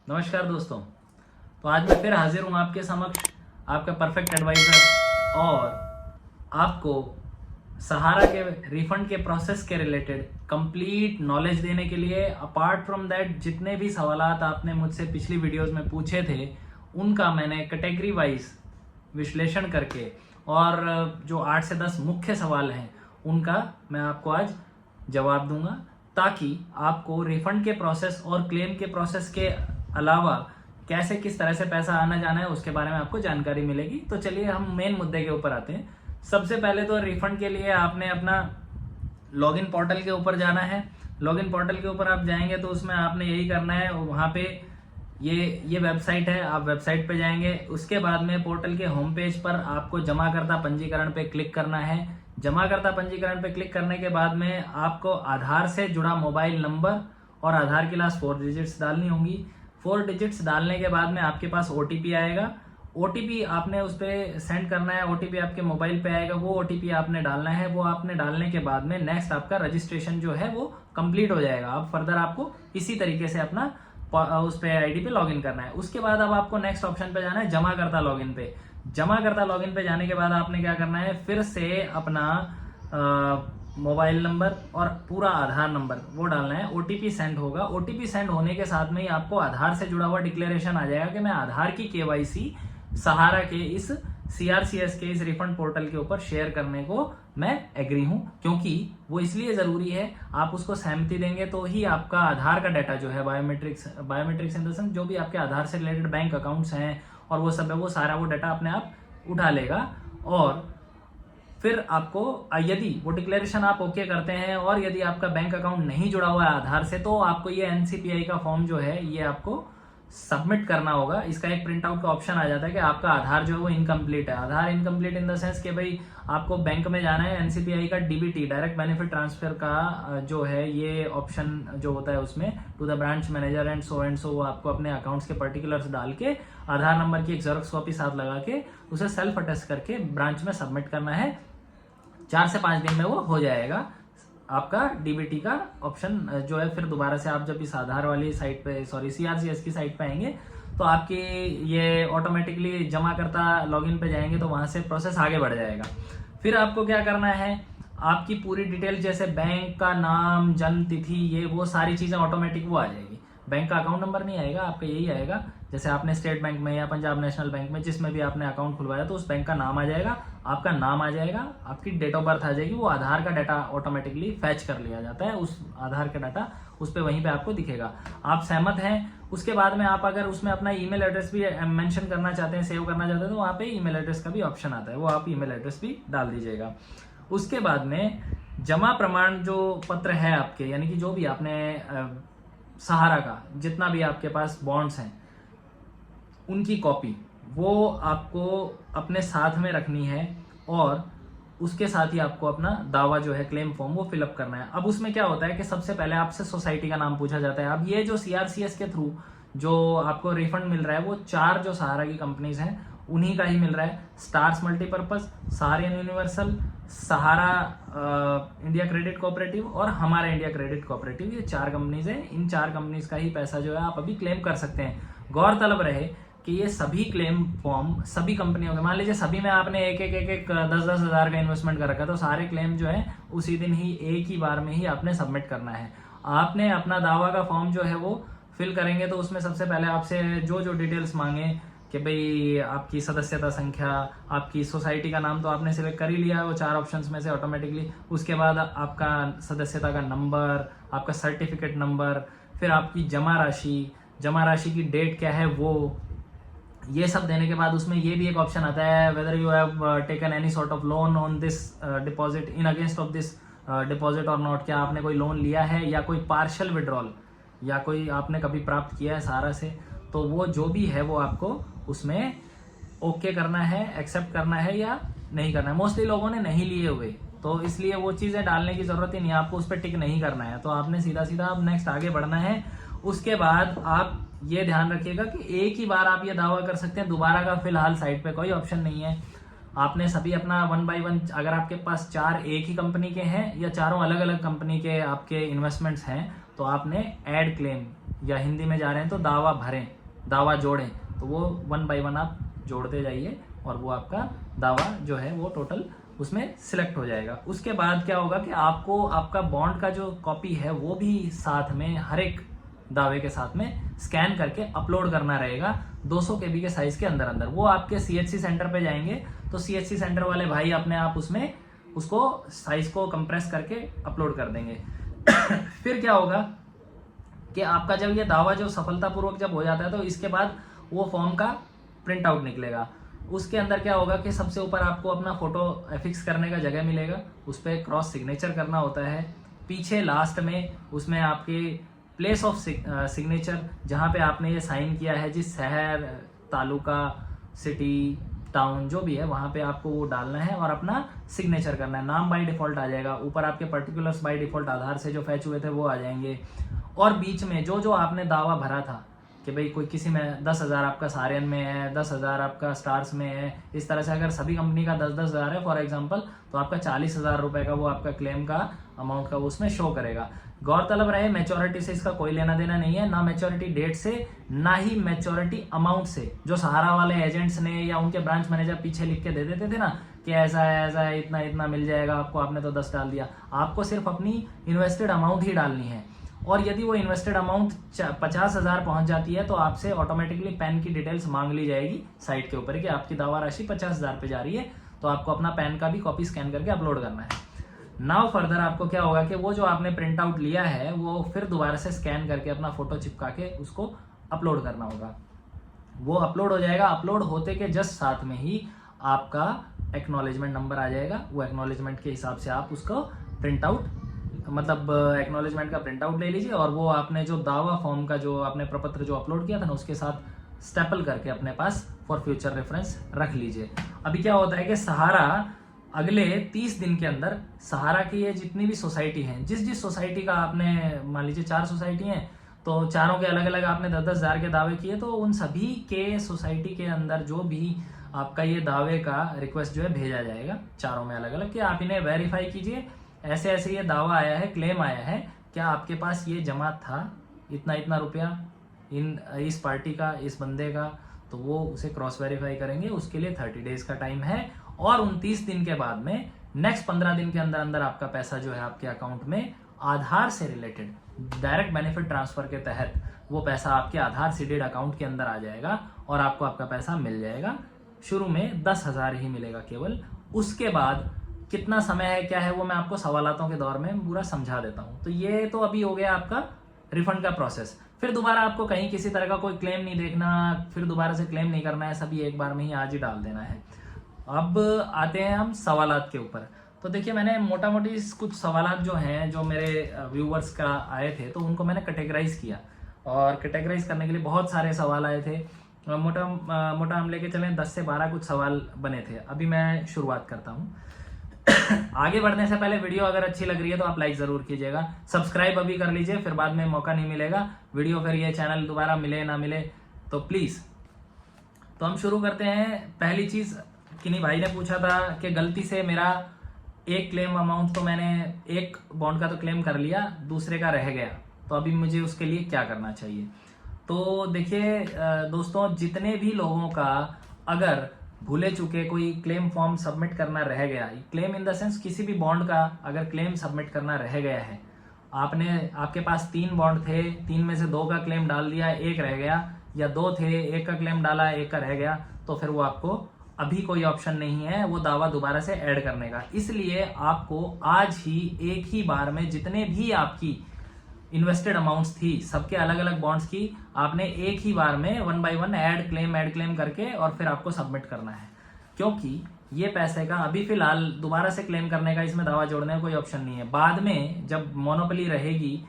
नमस्कार दोस्तों। तो आज मैं फिर हाजिर हूँ आपके समक्ष, आपका परफेक्ट एडवाइज़र, और आपको सहारा के रिफंड के प्रोसेस के रिलेटेड कंप्लीट नॉलेज देने के लिए। अपार्ट फ्रॉम दैट, जितने भी सवालात आपने मुझसे पिछली वीडियोस में पूछे थे उनका मैंने कैटेगरी वाइज विश्लेषण करके, और जो 8 से 10 मुख्य सवाल हैं उनका मैं आपको आज जवाब दूंगा, ताकि आपको रिफंड के प्रोसेस और क्लेम के प्रोसेस के अलावा कैसे किस तरह से पैसा आना जाना है उसके बारे में आपको जानकारी मिलेगी। तो चलिए हम मेन मुद्दे के ऊपर आते हैं। सबसे पहले तो रिफंड के लिए आपने अपना लॉगिन पोर्टल के ऊपर जाना है। लॉगिन पोर्टल के ऊपर आप जाएंगे तो उसमें आपने यही करना है, वहाँ पे ये वेबसाइट है, आप वेबसाइट पे जाएंगे। उसके बाद में पोर्टल के होम पेज पर आपको जमाकर्ता पंजीकरण पे क्लिक करना है। जमाकर्ता पंजीकरण पे क्लिक करने के बाद में आपको आधार से जुड़ा मोबाइल नंबर और आधार की लास्ट 4 डिजिट्स डालनी होंगी। 4 डिजिट्स डालने के बाद में आपके पास ओटीपी आएगा। ओटीपी आपने उस पर सेंड करना है। ओटीपी आपके मोबाइल पे आएगा, वो ओटीपी आपने डालना है। वो आपने डालने के बाद में नेक्स्ट आपका रजिस्ट्रेशन जो है वो कंप्लीट हो जाएगा। अब फर्दर आपको इसी तरीके से अपना उस पे आईडी पे लॉगिन करना है। उसके बाद अब आपको नेक्स्ट ऑप्शन पे जाना है, जमाकर्ता लॉगिन पे। जमाकर्ता लॉगिन पे जाने के बाद आपने क्या करना है, फिर से अपना मोबाइल नंबर और पूरा आधार नंबर वो डालना है। ओटीपी सेंड होगा। ओटीपी सेंड होने के साथ में ही आपको आधार से जुड़ा हुआ डिक्लेरेशन आ जाएगा कि मैं आधार की केवाईसी सहारा के इस सीआरसीएस के इस रिफंड पोर्टल के ऊपर शेयर करने को मैं एग्री हूं, क्योंकि वो इसलिए जरूरी है। आप उसको सहमति देंगे तो ही आपका आधार का डाटा जो है बायोमेट्रिक्स इन द सेंस जो भी आपके आधार से रिलेटेड बैंक अकाउंट्स हैं और वो सब है, वो सारा वो डाटा अपने आप उठा लेगा। और फिर आपको यदि वो डिक्लेरेशन आप ओके करते हैं और यदि आपका बैंक अकाउंट नहीं जुड़ा हुआ है आधार से, तो आपको ये एनसीपीआई का फॉर्म जो है ये आपको सबमिट करना होगा। इसका एक प्रिंट आउट का ऑप्शन आ जाता है कि आपका आधार जो है वो इनकम्प्लीट है। आधार इनकम्प्लीट इन द सेंस कि भाई आपको बैंक में जाना है, एनसीपीआई का डीबीटी डायरेक्ट बेनिफिट ट्रांसफर का जो है ये ऑप्शन जो होता है उसमें to the branch manager and so वो आपको अपने अकाउंट्स के पर्टिकुलर्स डाल के आधार नंबर की एक जेरॉक्स कॉपी साथ लगा के उसे सेल्फ अटेस्ट करके ब्रांच में सबमिट करना है। 4 से 5 दिन में वो हो जाएगा। आपका डीबीटी का ऑप्शन जो है, फिर दोबारा से आप जब इस आधार वाली साइट पे सीआरसीएस की साइट पे आएंगे तो आपकी ये ऑटोमेटिकली जमाकर्ता लॉगिन पे जाएंगे तो वहां से प्रोसेस आगे बढ़ जाएगा। फिर आपको क्या करना है, आपकी पूरी डिटेल जैसे बैंक का नाम, जन्म तिथि, ये वो सारी चीजें ऑटोमेटिक वो आ जाएगी। बैंक का अकाउंट नंबर नहीं आएगा, आपका यही आएगा। जैसे आपने स्टेट बैंक में या पंजाब नेशनल बैंक में जिसमें भी आपने अकाउंट खुलवाया तो उस बैंक का नाम आ जाएगा, आपका नाम आ जाएगा, आपकी डेट ऑफ बर्थ आ जाएगी। वो आधार का डाटा ऑटोमेटिकली फैच कर लिया जाता है। उस आधार का डाटा उस पर वहीं पे आपको दिखेगा। आप सहमत हैं। उसके बाद में आप अगर उसमें अपना ईमेल एड्रेस भी मेंशन करना चाहते हैं, सेव करना चाहते हैं, तो वहाँ पे ईमेल एड्रेस का भी ऑप्शन आता है, वो आप ईमेल एड्रेस भी डाल दीजिएगा। उसके बाद में जमा प्रमाण जो पत्र है आपके, यानी कि जो भी आपने सहारा का जितना भी आपके पास बॉन्ड्स हैं उनकी कॉपी वो आपको अपने साथ में रखनी है, और उसके साथ ही आपको अपना दावा जो है क्लेम फॉर्म वो फिलअप करना है। अब उसमें क्या होता है कि सबसे पहले आपसे सोसाइटी का नाम पूछा जाता है। अब ये जो सीआरसीएस के थ्रू जो आपको रिफंड मिल रहा है वो 4 जो सहारा की कंपनीज हैं उन्हीं का ही मिल रहा है। स्टार्स मल्टीपर्पज, सहारियन यूनिवर्सल, सहारा इंडिया क्रेडिट कोऑपरेटिव और हमारा इंडिया क्रेडिट कोऑपरेटिव, ये 4 कंपनीज हैं। इन 4 कंपनीज का ही पैसा जो है आप अभी क्लेम कर सकते हैं। गौरतलब रहे कि ये सभी क्लेम फॉर्म सभी कंपनियों के, मान लीजिए सभी में आपने एक 10-10 हज़ार का इन्वेस्टमेंट कर रखा, तो सारे क्लेम जो है उसी दिन ही एक ही बार में ही आपने सबमिट करना है। आपने अपना दावा का फॉर्म जो है वो फिल करेंगे तो उसमें सबसे पहले आपसे जो डिटेल्स मांगे कि भाई आपकी सदस्यता संख्या, आपकी सोसाइटी का नाम तो आपने सिलेक्ट कर ही लिया है वो 4 ऑप्शंस में से ऑटोमेटिकली। उसके बाद आपका सदस्यता का नंबर, आपका सर्टिफिकेट नंबर, फिर आपकी जमा राशि की डेट क्या है वो, ये सब देने के बाद उसमें ये भी एक ऑप्शन आता है, whether you have taken any sort of loan on this deposit in against of this deposit और नॉट, क्या आपने कोई लोन लिया है या कोई पार्शियल विड्रॉल या कोई आपने कभी प्राप्त किया है सहारा से, तो वो जो भी है वो आपको उसमें ओके करना है, एक्सेप्ट करना है या नहीं करना है। मोस्टली लोगों ने नहीं लिए हुए, तो इसलिए वो चीजें डालने की जरूरत ही नहीं है, आपको उस पर टिक नहीं करना है। तो आपने सीधा सीधा अब नेक्स्ट आगे बढ़ना है। उसके बाद आप ये ध्यान रखिएगा कि एक ही बार आप ये दावा कर सकते हैं, दोबारा का फिलहाल साइट पे कोई ऑप्शन नहीं है। आपने सभी अपना 1 बाय 1, अगर आपके पास 4 एक ही कंपनी के हैं या चारों अलग अलग कंपनी के आपके इन्वेस्टमेंट्स हैं, तो तो आपने ऐड क्लेम, या हिंदी में जा रहे हैं तो दावा भरें, दावा जोड़ें, तो वो 1 बाय 1 आप जोड़ते जाइए और वो आपका दावा जो है वो टोटल उसमें सिलेक्ट हो जाएगा। उसके बाद क्या होगा कि आपको आपका बॉन्ड का जो कॉपी है वो भी साथ में हर एक दावे के साथ में स्कैन करके अपलोड करना रहेगा 200 KB के साइज के अंदर अंदर। वो आपके CHC सेंटर पे जाएंगे तो CHC सेंटर वाले भाई अपने आप उसमें उसको साइज को कंप्रेस करके अपलोड कर देंगे। फिर क्या होगा कि आपका जब ये दावा जो सफलतापूर्वक जब हो जाता है तो इसके बाद वो फॉर्म का प्रिंट आउट निकलेगा। उसके अंदर क्या होगा कि सबसे ऊपर आपको अपना फोटो फिक्स करने का जगह मिलेगा, उस पर क्रॉस सिग्नेचर करना होता है। पीछे लास्ट में उसमें आपके प्लेस ऑफ सिग्नेचर, जहाँ पे आपने ये साइन किया है, जिस शहर, तालुका, सिटी, टाउन जो भी है वहाँ पे आपको वो डालना है और अपना सिग्नेचर करना है। नाम बाय डिफॉल्ट आ जाएगा, ऊपर आपके पर्टिकुलर्स बाय डिफॉल्ट आधार से जो फैच हुए थे वो आ जाएंगे। और बीच में जो जो आपने दावा भरा था कि भाई कोई किसी में 10,000 आपका सारियन में है, 10,000 आपका स्टार्स में है, इस तरह से अगर सभी कंपनी का 10,000 है फॉर एग्जांपल, तो आपका 40,000 रुपए का वो आपका क्लेम का अमाउंट का वो उसमें शो करेगा। गौरतलब रहे मैच्योरिटी से इसका कोई लेना देना नहीं है, ना मैच्योरिटी डेट से, ना ही मैच्योरिटी अमाउंट से। जो सहारा वाले एजेंट्स ने या उनके ब्रांच मैनेजर पीछे लिख के दे देते थे ना कि ऐसा है इतना इतना मिल जाएगा आपको, आपने तो 10 डाल दिया। आपको सिर्फ अपनी इन्वेस्टेड अमाउंट ही डालनी है, और यदि वो इन्वेस्टेड अमाउंट 50,000 पहुंच जाती है तो आपसे ऑटोमेटिकली पैन की डिटेल्स मांग ली जाएगी साइट के ऊपर कि आपकी दावा राशि 50,000 पे जा रही है, तो आपको अपना पैन का भी कॉपी स्कैन करके अपलोड करना है। नाउ फर्दर आपको क्या होगा कि वो जो आपने प्रिंट आउट लिया है वो फिर दोबारा से स्कैन करके अपना फोटो चिपका के उसको अपलोड करना होगा। वो अपलोड हो जाएगा। अपलोड होते के जस्ट साथ में ही आपका एक्नॉलेजमेंट नंबर आ जाएगा। वो एक्नॉलेजमेंट के हिसाब से आप उसको प्रिंट आउट, मतलब एक्नॉलेजमेंट का प्रिंट आउट ले लीजिए और वो आपने जो दावा फॉर्म का जो आपने प्रपत्र जो अपलोड किया था ना उसके साथ स्टेपल करके अपने पास फॉर फ्यूचर रेफरेंस रख लीजिए। अभी क्या होता है कि सहारा अगले 30 दिन के अंदर सहारा की ये जितनी भी सोसाइटी हैं, जिस सोसाइटी का आपने मान लीजिए 4 सोसाइटी हैं तो चारों के अलग अलग आपने 10-10 हज़ार के दावे किए, तो उन सभी के सोसाइटी के अंदर जो भी आपका ये दावे का रिक्वेस्ट जो है भेजा जाएगा चारों में अलग अलग, कि आप इन्हें वेरीफाई कीजिए, ऐसे ऐसे ये दावा आया है, क्लेम आया है, क्या आपके पास ये जमा था इतना इतना रुपया इस पार्टी का, इस बंदे का, तो वो उसे क्रॉस वेरीफाई करेंगे। उसके लिए 30 डेज का टाइम है और 29 दिन के बाद में नेक्स्ट 15 दिन के अंदर अंदर आपका पैसा जो है आपके अकाउंट में आधार से रिलेटेड डायरेक्ट बेनिफिट ट्रांसफर के तहत वो पैसा आपके आधार सीडेड अकाउंट के अंदर आ जाएगा और आपको आपका पैसा मिल जाएगा। शुरू में 10,000 ही मिलेगा केवल। उसके बाद कितना समय है क्या है वो मैं आपको सवालातों के दौर में पूरा समझा देता हूं। तो ये तो अभी हो गया आपका रिफंड का प्रोसेस। फिर दोबारा आपको कहीं किसी तरह का कोई क्लेम नहीं देखना, फिर दोबारा से क्लेम नहीं करना है, सभी एक बार में ही आज ही डाल देना है। अब आते हैं हम सवालात के ऊपर। तो देखिए मैंने मोटा मोटी कुछ सवालात जो हैं जो मेरे व्यूवर्स का आए थे तो उनको मैंने कैटेगराइज किया, और कैटेगराइज करने के लिए बहुत सारे सवाल आए थे। मोटा हम लेके चलें 10 से 12 कुछ सवाल बने थे। अभी मैं शुरुआत करता हूँ। आगे बढ़ने से पहले वीडियो अगर अच्छी लग रही है तो आप लाइक जरूर कीजिएगा, सब्सक्राइब अभी कर लीजिए, फिर बाद में मौका नहीं मिलेगा वीडियो, फिर ये चैनल दोबारा मिले ना मिले, तो प्लीज। तो हम शुरू करते हैं। पहली चीज, किन्हीं भाई ने पूछा था कि गलती से मेरा एक क्लेम अमाउंट, तो मैंने एक बॉन्ड का तो क्लेम कर लिया, दूसरे का रह गया, तो अभी मुझे उसके लिए क्या करना चाहिए। तो देखिए दोस्तों, जितने भी लोगों का अगर भूले चुके कोई क्लेम फॉर्म सबमिट करना रह गया, क्लेम इन द सेंस किसी भी बॉन्ड का अगर क्लेम सबमिट करना रह गया है, आपके पास 3 बॉन्ड थे, 3 में से 2 का क्लेम डाल दिया, 1 रह गया, या 2 थे, 1 का क्लेम डाला, 1 का रह गया, तो फिर वो आपको अभी कोई ऑप्शन नहीं है वो दावा दोबारा से ऐड करने का। इसलिए आपको आज ही एक ही बार में जितने भी आपकी इन्वेस्टेड अमाउंट्स थी सबके अलग अलग बॉन्ड्स की आपने एक ही बार में 1 बाय 1 ऐड क्लेम करके और फिर आपको सबमिट करना है, क्योंकि ये पैसे का अभी फिलहाल दोबारा से क्लेम करने का इसमें दावा जोड़ने का कोई ऑप्शन नहीं है। बाद में जब मोनोपोली रहेगी,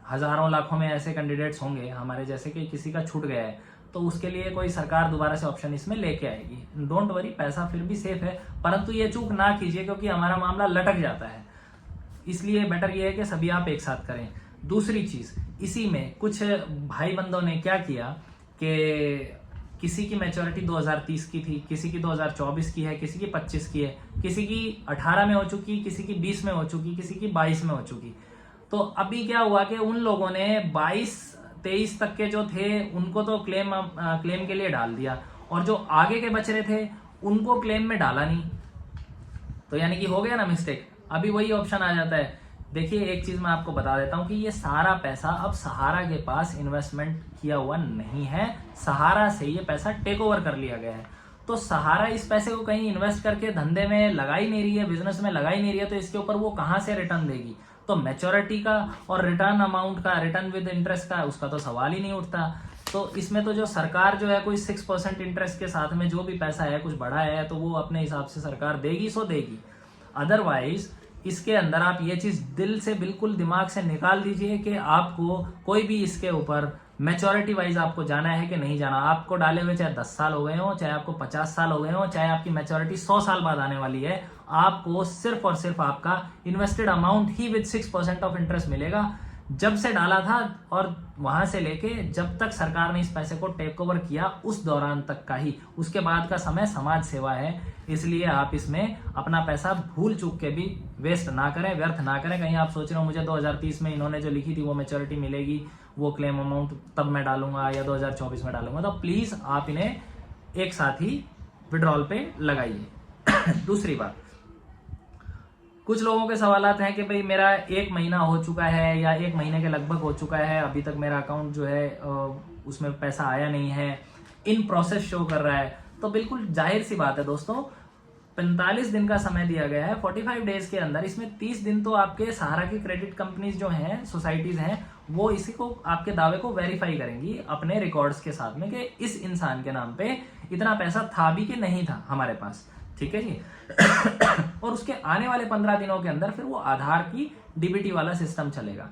हजारों लाखों में ऐसे कैंडिडेट्स होंगे हमारे जैसे कि किसी का छूट गया है, तो उसके लिए कोई सरकार दोबारा से ऑप्शन इसमें लेके आएगी। डोंट वरी, पैसा फिर भी सेफ है, परंतु ये चूक ना कीजिए क्योंकि हमारा मामला लटक जाता है। इसलिए बेटर ये है कि सभी आप एक साथ करें। दूसरी चीज, इसी में कुछ भाई बंदों ने क्या किया कि किसी की मैच्योरिटी 2030 की थी, किसी की 2024 की है, किसी की 25 की है, किसी की 18 में हो चुकी, किसी की 20 में हो चुकी, किसी की 22 में हो चुकी। तो अभी क्या हुआ कि उन लोगों ने 22-23 तक के जो थे उनको तो क्लेम के लिए डाल दिया, और जो आगे के बच रहे थे उनको क्लेम में डाला नहीं। तो यानी कि हो गया ना मिस्टेक। अभी वही ऑप्शन आ जाता है। देखिए एक चीज मैं आपको बता देता हूं कि ये सारा पैसा अब सहारा के पास इन्वेस्टमेंट किया हुआ नहीं है, सहारा से ये पैसा टेक ओवर कर लिया गया है। तो सहारा इस पैसे को कहीं इन्वेस्ट करके धंधे में लगा ही नहीं रही है, बिजनेस में लगा ही नहीं रही है, तो इसके ऊपर वो कहां से रिटर्न देगी। तो मैच्योरिटी का और रिटर्न अमाउंट का, रिटर्न विद इंटरेस्ट का, उसका तो सवाल ही नहीं उठता। तो इसमें तो जो सरकार जो है कोई 6% इंटरेस्ट के साथ में जो भी पैसा है कुछ बढ़ा है तो वो अपने हिसाब से सरकार देगी सो देगी। अदरवाइज इसके अंदर आप ये चीज दिल से बिल्कुल दिमाग से निकाल दीजिए कि आपको कोई भी इसके ऊपर मैच्योरिटी वाइज आपको जाना है कि नहीं जाना। आपको डाले हुए चाहे 10 साल हो गए हो, चाहे आपको 50 साल हो गए हो, चाहे आपकी मैच्योरिटी 100 साल बाद आने वाली है, आपको सिर्फ और सिर्फ आपका invested amount he with 6% of interest मिलेगा जब से डाला था, और वहां से लेके जब तक सरकार ने इस पैसे को टेक ओवर किया उस दौरान तक का ही। उसके बाद का समय समाज सेवा है, इसलिए आप इसमें अपना पैसा भूल चूक के भी वेस्ट ना करें, व्यर्थ ना करें। कहीं आप सोच रहे हो मुझे 2030 में इन्होंने जो लिखी थी वो मैच्योरिटी मिलेगी, वो क्लेम अमाउंट तब मैं डालूंगा या 2024 में डालूंगा, तो प्लीज आप इन्हें एक साथ ही विड्रॉल पे लगाइए। दूसरी बात, कुछ लोगों के सवालात हैं कि भाई मेरा 1 महीना हो चुका है या 1 महीने के लगभग हो चुका है, अभी तक मेरा अकाउंट जो है उसमें पैसा आया नहीं है, इन प्रोसेस शो कर रहा है। तो बिल्कुल जाहिर सी बात है दोस्तों, 45 दिन का समय दिया गया है 45 डेज के अंदर, इसमें 30 दिन तो आपके सहारा की क्रेडिट कंपनीज जो हैं, सोसाइटीज हैं, वो इसी को आपके दावे को वेरीफाई करेंगी अपने रिकॉर्ड्स के साथ में कि इस इंसान के नाम पे इतना पैसा था भी कि नहीं था हमारे पास। ठीक है जी। और उसके आने वाले 15 दिनों के अंदर फिर वो आधार की डीबीटी वाला सिस्टम चलेगा।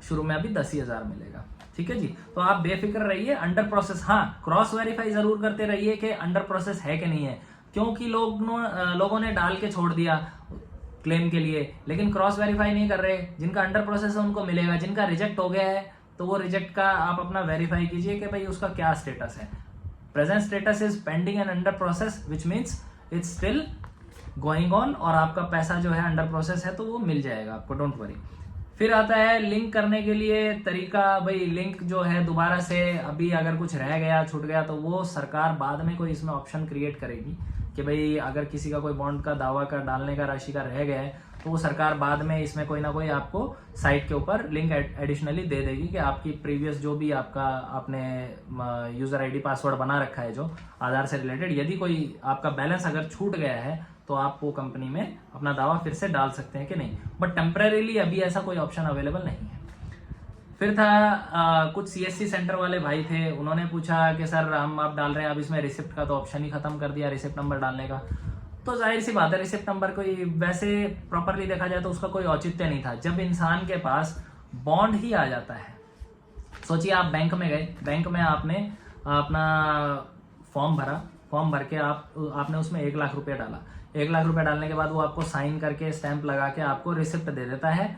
शुरू में अभी 10,000 मिलेगा। ठीक है जी। तो आप बेफिक्र रहिए, अंडर प्रोसेस, हाँ क्रॉस वेरीफाई जरूर करते रहिए कि अंडर प्रोसेस है कि नहीं है, क्योंकि लोगों ने डाल के छोड़ दिया क्लेम के लिए लेकिन क्रॉस वेरीफाई नहीं कर रहे। जिनका अंडर प्रोसेस है उनको मिलेगा, जिनका रिजेक्ट हो गया है तो वो रिजेक्ट का आप अपना वेरीफाई कीजिए कि भाई उसका क्या स्टेटस है। Present status is pending and under process, which means it's still going on, और आपका पैसा जो है अंडर प्रोसेस है तो वो मिल जाएगा आपको, डोंट वरी। फिर आता है लिंक करने के लिए तरीका। भाई लिंक जो है दोबारा से अभी अगर कुछ रह गया छूट गया तो वो सरकार बाद में कोई इसमें ऑप्शन क्रिएट करेगी कि भाई अगर किसी का कोई बॉन्ड का दावा का डालने का राशि का रह गया है तो वो सरकार बाद में इसमें कोई ना कोई आपको साइट के ऊपर लिंक एडिशनली दे देगी कि आपकी प्रीवियस जो भी आपने यूजर आईडी पासवर्ड बना रखा है जो आधार से रिलेटेड, यदि कोई आपका बैलेंस अगर छूट गया है तो आप वो कंपनी में अपना दावा फिर से डाल सकते हैं कि नहीं। बट टेम्परेरीली अभी ऐसा कोई ऑप्शन अवेलेबल नहीं है। फिर था कुछ सीएससी सेंटर वाले भाई थे, उन्होंने पूछा कि सर हम आप डाल रहे हैं अब इसमें रिसिप्ट का तो ऑप्शन ही खत्म कर दिया, रिसिप्ट नंबर डालने का। तो जाहिर सी बात है रिसिप्ट नंबर कोई वैसे प्रॉपरली देखा जाए तो उसका कोई औचित्य नहीं था। जब इंसान के पास बॉन्ड ही आ जाता है, सोचिए आप बैंक में गए, बैंक में आपने अपना फॉर्म भरा, फॉर्म भर के आपने उसमें 1 लाख रुपया डाला। 1 लाख रुपया डालने के बाद वो आपको साइन करके स्टैंप लगा के आपको रिसिप्ट दे देता है,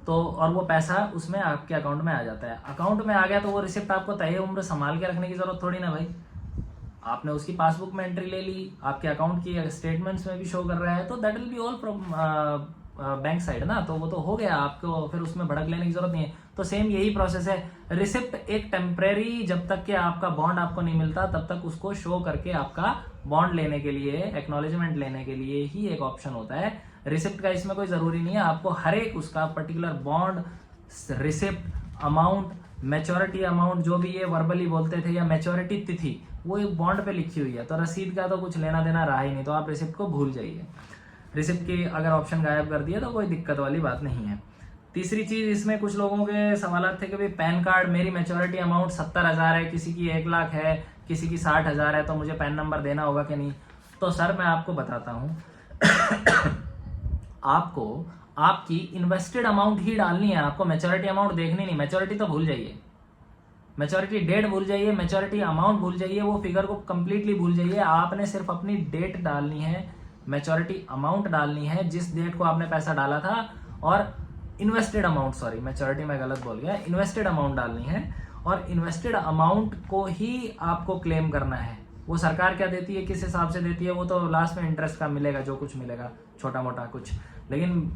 तो और वो पैसा उसमें आपके अकाउंट में आ जाता है। अकाउंट में आ गया तो वो रिसिप्ट आपको तय उम्र संभाल के रखने की जरूरत थोड़ी ना भाई। आपने उसकी पासबुक में एंट्री ले ली, आपके अकाउंट की स्टेटमेंट्स में भी शो कर रहा है, तो that will be all from bank side ना, तो वो तो हो गया, आपको फिर उसमें भड़क लेने की जरूरत नहीं है। तो सेम यही प्रोसेस है। रिसिप्ट एक टेम्परेरी, जब तक कि आपका बॉन्ड आपको नहीं मिलता तब तक उसको शो करके आपका बॉन्ड लेने के लिए, एक्नॉलेजमेंट लेने के लिए ही एक ऑप्शन होता है। रिसिप्ट का इसमें कोई जरूरी नहीं है, आपको हर एक उसका particular bond, receipt, amount, maturity amount जो भी ये वर्बली बोलते थे, या मैच्योरिटी तिथि, वो एक बॉन्ड पे लिखी हुई है। तो रसीद का तो कुछ लेना देना रहा ही नहीं, तो आप रिसिप्ट को भूल जाइए। रिसिप्ट की अगर ऑप्शन गायब कर दिया तो कोई दिक्कत वाली बात नहीं है। तीसरी चीज, इसमें कुछ लोगों के सवाल थे कि भाई पैन कार्ड, मेरी मैच्योरिटी अमाउंट 70,000 है, किसी की 1 लाख है, किसी की 60,000 है, तो मुझे पैन नंबर देना होगा कि नहीं। तो सर मैं आपको बताता हूं आपको आपकी इन्वेस्टेड अमाउंट ही डालनी है, आपको मैच्योरिटी अमाउंट देखनी नहीं। मैच्योरिटी तो भूल जाइए, मैच्योरिटी डेट भूल जाइए, मैच्योरिटी अमाउंट भूल जाइए, वो फिगर को कंप्लीटली भूल जाइए। आपने सिर्फ अपनी डेट डालनी है, मैच्योरिटी अमाउंट डालनी है, जिस डेट को आपने पैसा डाला था, और इन्वेस्टेड अमाउंट, सॉरी मैच्योरिटी में गलत बोल गया, इन्वेस्टेड अमाउंट डालनी है, और इन्वेस्टेड अमाउंट को ही आपको क्लेम करना है। वो सरकार क्या देती है, किस हिसाब से देती है, वो तो लास्ट में इंटरेस्ट का मिलेगा, जो कुछ मिलेगा छोटा मोटा कुछ, लेकिन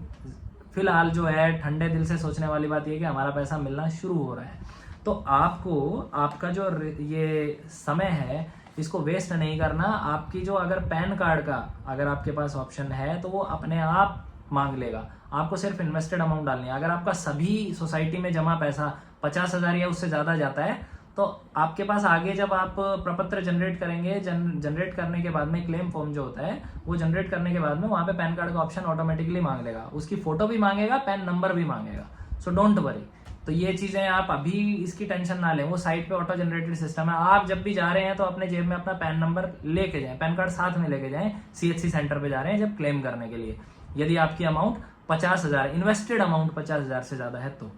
फिलहाल जो है ठंडे दिल से सोचने वाली बात यह कि हमारा पैसा मिलना शुरू हो रहा है। तो आपको आपका जो ये समय है इसको वेस्ट नहीं करना। आपकी जो अगर पैन कार्ड का अगर आपके पास ऑप्शन है तो वो अपने आप मांग लेगा, आपको सिर्फ इन्वेस्टेड अमाउंट डालनी है। अगर आपका सभी सोसाइटी में जमा पैसा 50,000 या उससे ज़्यादा जाता है तो आपके पास आगे जब आप प्रपत्र जनरेट करेंगे, जनरेट करने के बाद में क्लेम फॉर्म जो होता है वो जनरेट करने के बाद में वहाँ पे पैन कार्ड का ऑप्शन ऑटोमेटिकली मांग लेगा, उसकी फोटो भी मांगेगा, पैन नंबर भी मांगेगा। So don't worry. तो ये चीज़ें आप अभी इसकी टेंशन ना लें, वो साइट पे ऑटो जनरेटेड सिस्टम है। आप जब भी जा रहे हैं तो अपने जेब में अपना पैन नंबर लेके जाएं, पैन कार्ड साथ में लेके जाएं। CHC सेंटर पे जा रहे हैं जब क्लेम करने के लिए, यदि आपकी अमाउंट 50,000 इन्वेस्टेड अमाउंट 50,000 से ज़्यादा है तो।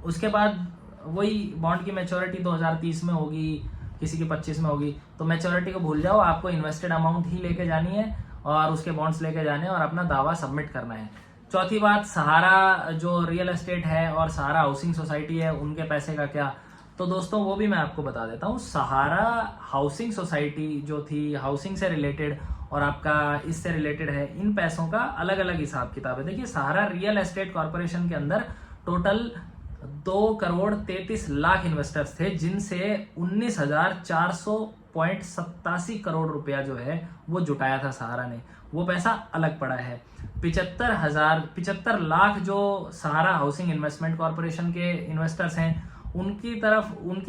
उसके बाद वही बॉन्ड की मैच्योरिटी 2030 में होगी, किसी की 25 में होगी, तो मैच्योरिटी को भूल जाओ, आपको इन्वेस्टेड अमाउंट ही लेके जानी है और उसके बॉन्ड्स लेके जाने हैं और अपना दावा सबमिट करना है। चौथी बात, सहारा जो रियल एस्टेट है और सहारा हाउसिंग सोसाइटी है उनके पैसे का क्या, तो दोस्तों वो भी मैं आपको बता देता हूँ। सहारा हाउसिंग सोसाइटी जो थी हाउसिंग से रिलेटेड और आपका इससे रिलेटेड है, इन पैसों का अलग अलग हिसाब किताब है। देखिए सहारा रियल एस्टेट कॉर्पोरेशन के अंदर टोटल 2,33,00,000 इन्वेस्टर्स थे, जिनसे 19,400.87 करोड़ रुपया जो है वो जुटाया था सहारा ने, वो पैसा अलग पड़ा है। 75 लाख जो सहारा हाउसिंग इन्वेस्टमेंट कॉर्पोरेशन के इन्वेस्टर्स हैं उनकी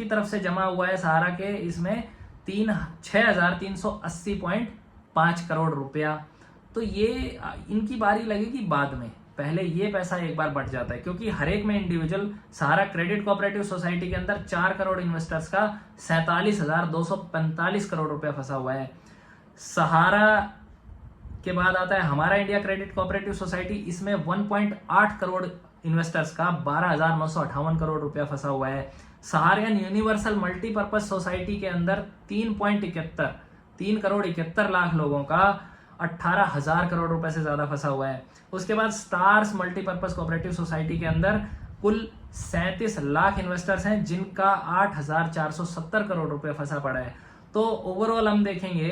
तरफ से जमा हुआ है सहारा के इसमें 6,380.5 करोड़ रुपया। तो ये इनकी बारी लगेगी बाद में, पहले ये पैसा एक बार बढ़ जाता है, क्योंकि हर एक में इंडिविजुअल सहारा क्रेडिट कोऑपरेटिव सोसाइटी के अंदर 4 करोड़ इन्वेस्टर्स का 47,245 करोड़ रुपया फंसा हुआ है। सहारा के बाद आता है हमारा इंडिया क्रेडिट कोऑपरेटिव सोसाइटी, इसमें 1.8 करोड़ इन्वेस्टर्स का 12,958 करोड़ रुपया फंसा हुआ है। सहारियन यूनिवर्सल मल्टीपर्पज सोसाइटी के अंदर 3 करोड़ 71 लाख लोगों का 18,000 करोड़ रुपए से ज्यादा फंसा हुआ है। उसके बाद स्टार्स मल्टीपर्पज कोऑपरेटिव सोसाइटी के अंदर कुल 37 लाख इन्वेस्टर्स हैं, जिनका 8,470 करोड़ रुपए फंसा पड़ा है। तो ओवरऑल हम देखेंगे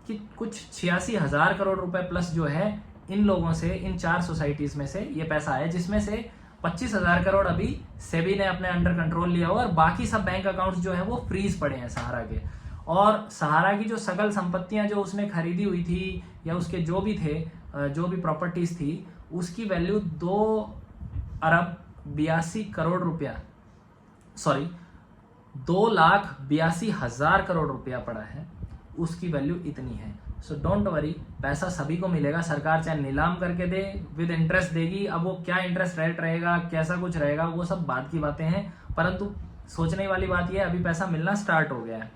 कि कुछ 86,000 करोड़ रुपए प्लस जो है इन लोगों से, इन 4 सोसाइटीज में से ये पैसा है, जिसमें से 25,000 करोड़ अभी सेबी ने अपने अंडर कंट्रोल लिया हुआ और बाकी सब बैंक अकाउंट्स जो है वो फ्रीज पड़े हैं सहारा के। और सहारा की जो सकल संपत्तियां जो उसने खरीदी हुई थी या उसके जो भी थे, जो भी प्रॉपर्टीज थी, उसकी वैल्यू 2,82,000 करोड़ रुपया पड़ा है, उसकी वैल्यू इतनी है। सो डोंट वरी, पैसा सभी को मिलेगा। सरकार चाहे नीलाम करके दे, विद इंटरेस्ट देगी। अब वो क्या इंटरेस्ट रेट रहेगा, कैसा कुछ रहेगा, वो सब बाद की बातें हैं, परंतु सोचने वाली बात यह है अभी पैसा मिलना स्टार्ट हो गया है।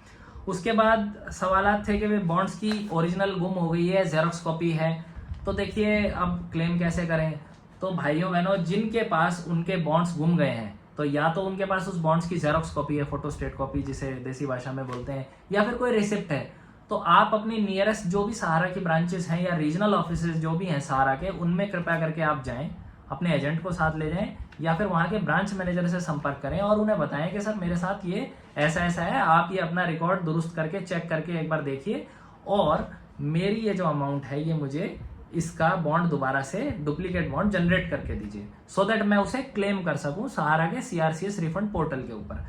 उसके बाद सवालात थे कि वे बॉन्ड्स की ओरिजिनल गुम हो गई है, जेरोक्स कॉपी है, तो देखिए अब क्लेम कैसे करें। तो भाइयों बहनों, जिनके पास उनके बॉन्ड्स गुम गए हैं तो या तो उनके पास उस बॉन्ड्स की जेरोक्स कॉपी है, फोटोस्टेट कॉपी जिसे देसी भाषा में बोलते हैं, या फिर कोई रिसिप्ट है, तो आप अपनी नियरेस्ट जो भी सहारा की ब्रांचेस हैं या रीजनल ऑफिसेज जो भी हैं सहारा के, उनमें कृपया करके आप जाएं, अपने एजेंट को साथ ले जाएं या फिर वहां के ब्रांच मैनेजर से संपर्क करें और उन्हें बताएं कि सर मेरे साथ ये ऐसा ऐसा है, आप ये अपना रिकॉर्ड दुरुस्त करके चेक करके एक बार देखिए और मेरी ये जो अमाउंट है ये मुझे इसका बॉन्ड दोबारा से डुप्लीकेट बॉन्ड जनरेट करके दीजिए, सो दैट मैं उसे क्लेम कर सकूं सहारा के CRCS रिफंड पोर्टल के ऊपर।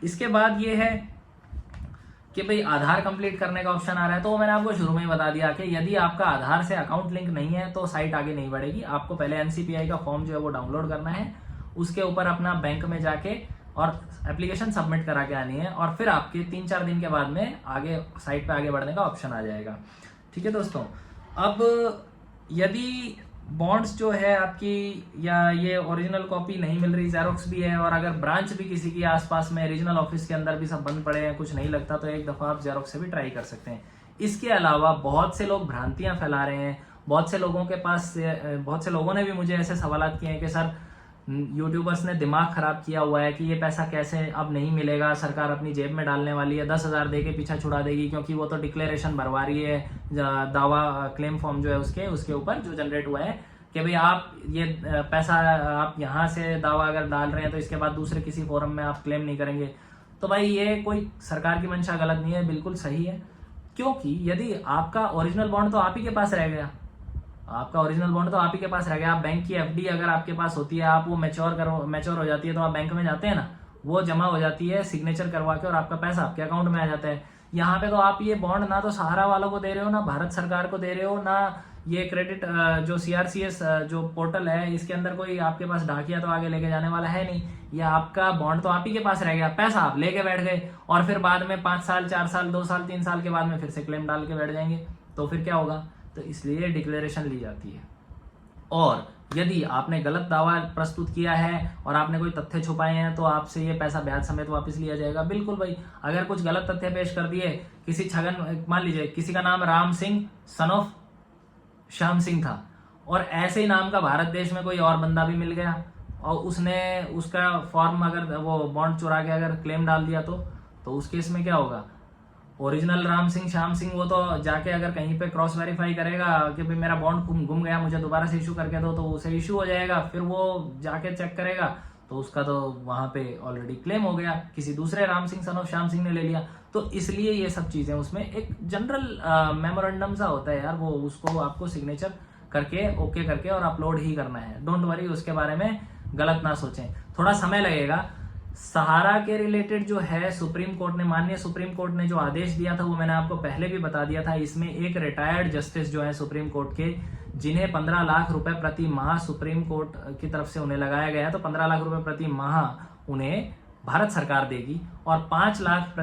इसके बाद ये है कि भाई आधार कंप्लीट करने का ऑप्शन आ रहा है, तो मैंने आपको शुरू में ही बता दिया कि यदि आपका आधार से अकाउंट लिंक नहीं है तो साइट आगे नहीं बढ़ेगी। आपको पहले NCPI का फॉर्म जो है वो डाउनलोड करना है, उसके ऊपर अपना बैंक में जाके और एप्लीकेशन सबमिट करा के आनी है और फिर आपके 3-4 दिन के बाद में आगे साइट पे आगे बढ़ने का ऑप्शन आ जाएगा। ठीक है दोस्तों, अब यदि बॉन्ड्स जो है आपकी या ये ओरिजिनल कॉपी नहीं मिल रही, जेरोक्स भी है और अगर ब्रांच भी किसी की आसपास में रीजनल ऑफिस के अंदर भी सब बंद पड़े हैं, कुछ नहीं लगता, तो एक दफा आप जेरोक्स से भी ट्राई कर सकते हैं। इसके अलावा बहुत से लोग भ्रांतियां फैला रहे हैं, बहुत से लोगों ने भी मुझे ऐसे सवाल किए हैं कि सर यूट्यूबर्स ने दिमाग खराब किया हुआ है कि ये पैसा कैसे अब नहीं मिलेगा, सरकार अपनी जेब में डालने वाली है, 10,000 दे के पीछा छुड़ा देगी, क्योंकि वो तो डिक्लेरेशन भरवा रही है, दावा क्लेम फॉर्म जो है उसके ऊपर जो जनरेट हुआ है कि भाई आप ये पैसा आप यहाँ से दावा अगर डाल रहे हैं तो इसके बाद दूसरे किसी फोरम में आप क्लेम नहीं करेंगे। तो भाई ये कोई सरकार की मंशा गलत नहीं है, बिल्कुल सही है, क्योंकि यदि आपका ओरिजिनल बॉन्ड तो आप ही के पास रह गया, आपका ओरिजिनल बॉन्ड तो आप ही के पास रह गया। आप बैंक की एफडी अगर आपके पास होती है, आप वो मैच्योर हो जाती है, तो आप बैंक में जाते हैं ना, वो जमा हो जाती है सिग्नेचर करवा के और आपका पैसा आपके अकाउंट में आ जाता है। यहाँ पे तो आप ये बॉन्ड ना तो सहारा वालों को दे रहे हो, ना भारत सरकार को दे रहे हो, ना ये क्रेडिट जो CRCS जो पोर्टल है इसके अंदर कोई आपके पास डाकिया तो आगे लेके जाने वाला है नहीं। ये आपका बॉन्ड तो आप ही के पास रह गया, पैसा आप लेके बैठ गए और फिर बाद में 5 साल 4 साल 2 साल 3 साल के बाद में फिर से क्लेम डाल के बैठ जाएंगे, तो फिर क्या होगा। तो इसलिए डिक्लेरेशन ली जाती है। और यदि आपने गलत दावा प्रस्तुत किया है और आपने कोई तथ्य छुपाए हैं तो आपसे ये पैसा ब्याज समेत वापस लिया जाएगा। बिल्कुल भाई, अगर कुछ गलत तथ्य पेश कर दिए, किसी छगन, मान लीजिए किसी का नाम राम सिंह सन ऑफ श्याम सिंह था और ऐसे ही नाम का भारत देश में कोई और बंदा भी मिल गया और उसने उसका फॉर्म अगर वो बॉन्ड चुरा के अगर क्लेम डाल दिया तो उस केस में क्या होगा। ओरिजिनल राम सिंह श्याम सिंह वो तो जाके अगर कहीं पे क्रॉस वेरीफाई करेगा कि भाई मेरा बॉन्ड गुम गया, मुझे दोबारा से इशू करके दो, तो उसे इशू हो जाएगा। फिर वो जाके चेक करेगा तो उसका तो वहां पे ऑलरेडी क्लेम हो गया, किसी दूसरे राम सिंह सन ऑफ श्याम सिंह ने ले लिया। तो इसलिए ये सब चीजें, उसमें एक जनरल मेमोरेंडम सा होता है यार, वो उसको आपको सिग्नेचर करके ओके करके और अपलोड ही करना है। डोंट वरी, उसके बारे में गलत ना सोचें, थोड़ा समय लगेगा। सहारा के रिलेटेड जो है सुप्रीम कोर्ट ने, माननीय सुप्रीम कोर्ट ने जो आदेश दिया था वो मैंने आपको पहले भी बता दिया था। इसमें एक रिटायर्ड जस्टिस जो है सुप्रीम कोर्ट के, जिन्हें 15 लाख रुपए प्रति माह सुप्रीम कोर्ट की तरफ से उन्हें लगाया गया है, तो 15 लाख रुपए प्रति माह उन्हें भारत सरकार देगी और 5 लाख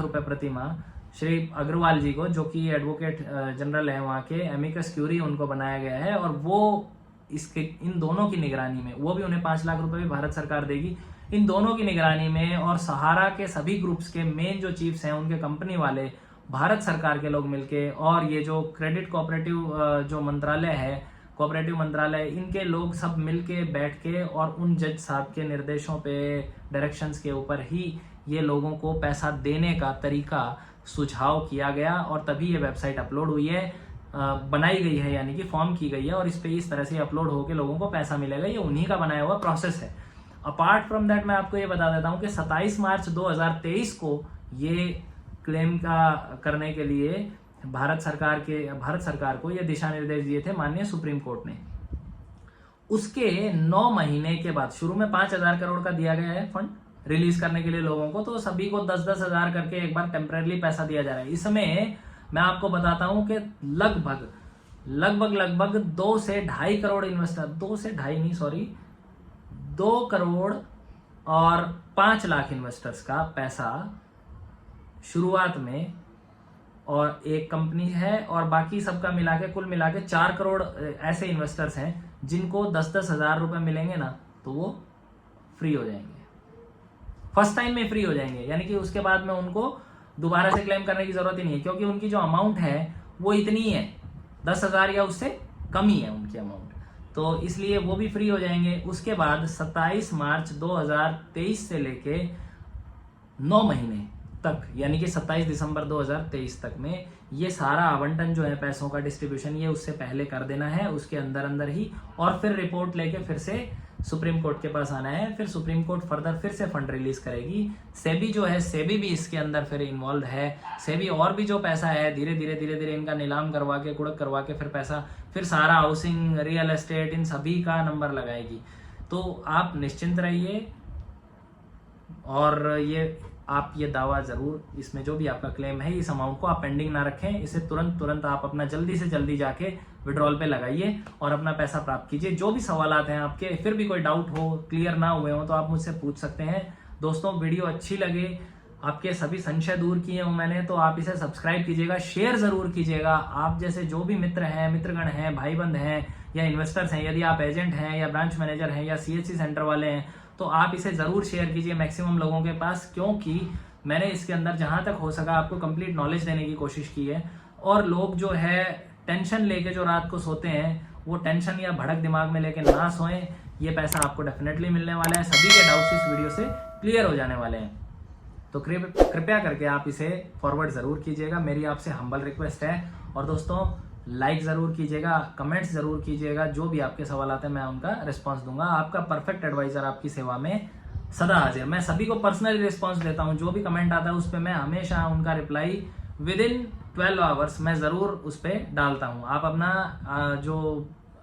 रुपए प्रति माह श्री अग्रवाल जी को, जो कि एडवोकेट जनरल है वहां के, एमिकस क्यूरी उनको बनाया गया है और वो इसके इन दोनों की निगरानी में, वो भी उन्हें 5 लाख रुपए भी भारत सरकार देगी। इन दोनों की निगरानी में और सहारा के सभी ग्रुप्स के मेन जो चीफ्स हैं, उनके कंपनी वाले, भारत सरकार के लोग मिलके और ये जो क्रेडिट कोऑपरेटिव जो मंत्रालय है, कोऑपरेटिव मंत्रालय, इनके लोग सब मिलके बैठ के और उन जज साहब के निर्देशों पे, डायरेक्शंस के ऊपर ही ये लोगों को पैसा देने का तरीका सुझाव किया गया और तभी ये वेबसाइट अपलोड हुई है, बनाई गई है, यानी कि फॉर्म की गई है और इस पे इस तरह से अपलोड होकर लोगों को पैसा मिलेगा। ये उन्हीं का बनाया हुआ प्रोसेस है। अपार्ट फ्रॉम दैट मैं आपको ये बता देता हूं कि 27 मार्च 2023 को ये क्लेम का करने के लिए भारत सरकार को ये दिशा निर्देश दिए थे माननीय सुप्रीम कोर्ट ने। उसके 9 महीने के बाद, शुरू में 5,000 करोड़ का दिया गया है फंड रिलीज करने के लिए लोगों को, तो सभी को 10-10 हजार करके एक बार टेम्परेरी पैसा दिया जा रहा है। इसमें मैं आपको बताता हूं कि लगभग 2 से 2.5 करोड़ इन्वेस्टर, 2 करोड़ और 5 लाख इन्वेस्टर्स का पैसा शुरुआत में, और एक कंपनी है और बाकी सबका मिला के कुल मिला के 4 करोड़ ऐसे इन्वेस्टर्स हैं जिनको 10-10 हजार रुपए मिलेंगे ना, तो वो फ्री हो जाएंगे, फर्स्ट टाइम में फ्री हो जाएंगे। यानी कि उसके बाद में उनको दोबारा से क्लेम करने की जरूरत ही नहीं है, क्योंकि उनकी जो अमाउंट है वो इतनी ही है, 10,000 या उससे कम ही है उनकी अमाउंट, तो इसलिए वो भी फ्री हो जाएंगे। उसके बाद 27 मार्च 2023 से लेके 9 महीने तक, यानी कि 27 दिसंबर 2023 तक में ये सारा आवंटन जो है पैसों का डिस्ट्रीब्यूशन, ये उससे पहले कर देना है, उसके अंदर ही, और फिर रिपोर्ट लेके फिर से सुप्रीम कोर्ट के पास आना है। फिर सुप्रीम कोर्ट फर्दर फिर से फंड रिलीज करेगी। सेबी जो है, सेबी भी इसके अंदर फिर इन्वॉल्व है। सेबी और भी जो पैसा है धीरे धीरे इनका नीलाम करवा के, कुड़क करवा के फिर पैसा, फिर सारा हाउसिंग, रियल एस्टेट, इन सभी का नंबर लगाएगी। तो आप निश्चिंत रहिए और आप ये दावा जरूर, इसमें जो भी आपका क्लेम है, इस अमाउंट को आप पेंडिंग ना रखें, इसे तुरंत आप अपना जल्दी से जल्दी जाके विड्रॉल पे लगाइए और अपना पैसा प्राप्त कीजिए। जो भी सवालात हैं आपके, फिर भी कोई डाउट हो, क्लियर ना हुए हो, तो आप मुझसे पूछ सकते हैं। दोस्तों, वीडियो अच्छी लगे, आपके सभी संशय दूर किए हूं मैंने, तो आप इसे सब्सक्राइब कीजिएगा, शेयर जरूर कीजिएगा। आप जैसे जो भी मित्र हैं, मित्रगण हैं, भाई बंद हैं या इन्वेस्टर्स हैं, यदि आप एजेंट हैं या ब्रांच मैनेजर हैं या CHC सेंटर वाले हैं, तो आप इसे जरूर शेयर कीजिए मैक्सिमम लोगों के पास, क्योंकि मैंने इसके अंदर जहां तक हो सका आपको कंप्लीट नॉलेज देने की कोशिश की है। और लोग जो है टेंशन लेके जो रात को सोते हैं, वो टेंशन या भड़क दिमाग में लेके ना सोएं। ये पैसा आपको डेफिनेटली मिलने वाला है, सभी के डाउट्स इस वीडियो से क्लियर हो जाने वाले हैं। तो कृपया करके आप इसे फॉरवर्ड जरूर कीजिएगा, मेरी आपसे हम्बल रिक्वेस्ट है। और दोस्तों, लाइक जरूर कीजिएगा, कमेंट्स जरूर कीजिएगा, जो भी आपके सवाल आते हैं मैं उनका रिस्पॉन्स दूंगा। आपका परफेक्ट एडवाइजर आपकी सेवा में सदा हाजिर। मैं सभी को पर्सनली रिस्पॉन्स देता हूं, जो भी कमेंट आता है उस पर मैं हमेशा उनका रिप्लाई विद इन 12 आवर्स मैं ज़रूर उस पर डालता हूँ। आप अपना जो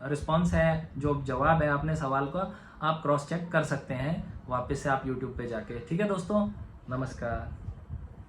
रिस्पॉन्स है, जो जवाब है अपने सवाल का, आप क्रॉस चेक कर सकते हैं वापस से आप यूट्यूब पे जाके। ठीक है दोस्तों, नमस्कार।